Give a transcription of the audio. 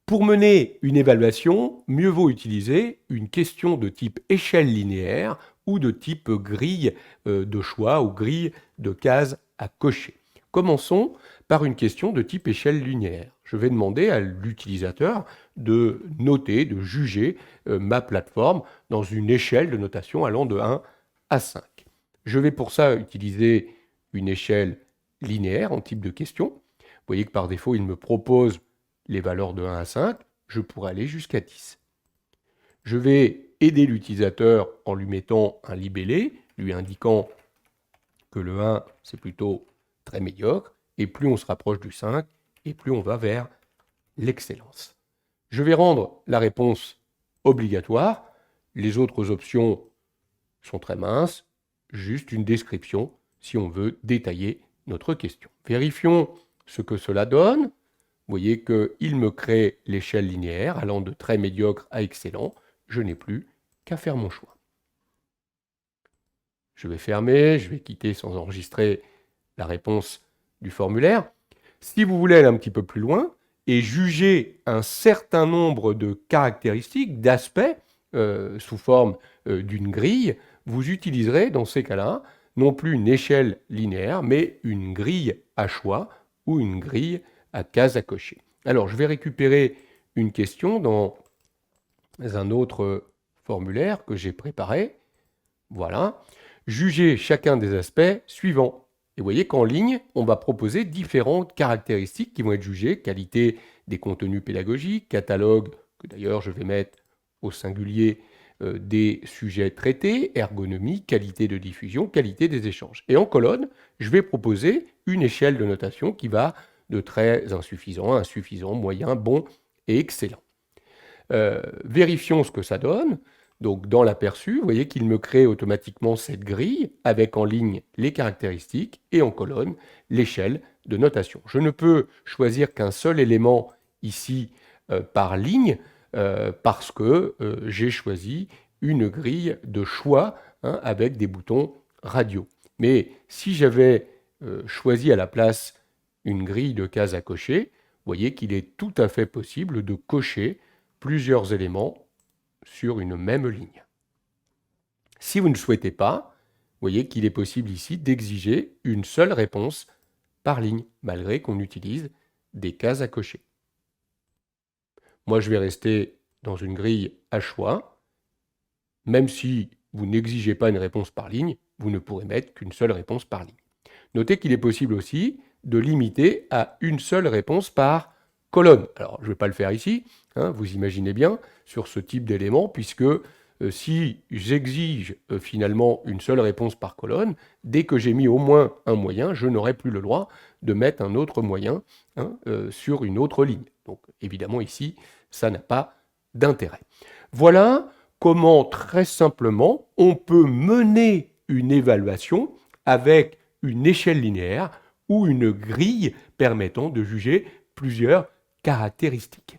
Pour mener une évaluation, mieux vaut utiliser une question de type échelle linéaire ou de type grille de choix ou grille de cases à cocher. Commençons par une question de type échelle linéaire. Je vais demander à l'utilisateur de noter, de juger ma plateforme dans une échelle de notation allant de 1 à 5. Je vais pour ça utiliser une échelle linéaire en type de question. Vous voyez que par défaut, il me propose les valeurs de 1 à 5, je pourrais aller jusqu'à 10. Je vais aider l'utilisateur en lui mettant un libellé, lui indiquant que le 1, c'est plutôt très médiocre, et plus on se rapproche du 5, et plus on va vers l'excellence. Je vais rendre la réponse obligatoire. Les autres options sont très minces, juste une description si on veut détailler notre question. Vérifions ce que cela donne. Vous voyez qu'il me crée l'échelle linéaire allant de très médiocre à excellent. Je n'ai plus qu'à faire mon choix. Je vais fermer, je vais quitter sans enregistrer la réponse du formulaire. Si vous voulez aller un petit peu plus loin et juger un certain nombre de caractéristiques, d'aspects, sous forme d'une grille, vous utiliserez dans ces cas-là non plus une échelle linéaire, mais une grille à choix ou une grille à cases à cocher. Alors, je vais récupérer une question dans un autre formulaire que j'ai préparé. Voilà. Jugez chacun des aspects suivants. Et vous voyez qu'en ligne, on va proposer différentes caractéristiques qui vont être jugées. Qualité des contenus pédagogiques, catalogue, que d'ailleurs je vais mettre au singulier des sujets traités, ergonomie, qualité de diffusion, qualité des échanges. Et en colonne, je vais proposer une échelle de notation qui va de très insuffisant, insuffisant, moyen, bon et excellent. Vérifions ce que ça donne. Donc dans l'aperçu, vous voyez qu'il me crée automatiquement cette grille avec en ligne les caractéristiques et en colonne l'échelle de notation. Je ne peux choisir qu'un seul élément ici par ligne parce que j'ai choisi une grille de choix avec des boutons radio. Mais si j'avais choisi à la place une grille de cases à cocher, vous voyez qu'il est tout à fait possible de cocher plusieurs éléments sur une même ligne. Si vous ne souhaitez pas, vous voyez qu'il est possible ici d'exiger une seule réponse par ligne, malgré qu'on utilise des cases à cocher. Moi, je vais rester dans une grille à choix. Même si vous n'exigez pas une réponse par ligne, vous ne pourrez mettre qu'une seule réponse par ligne. Notez qu'il est possible aussi de limiter à une seule réponse par colonne. Alors, je ne vais pas le faire ici, vous imaginez bien, sur ce type d'élément, puisque si j'exige finalement une seule réponse par colonne, dès que j'ai mis au moins un moyen, je n'aurai plus le droit de mettre un autre moyen sur une autre ligne. Donc, évidemment, ici, ça n'a pas d'intérêt. Voilà comment, très simplement, on peut mener une évaluation avec une échelle linéaire ou une grille permettant de juger plusieurs caractéristiques.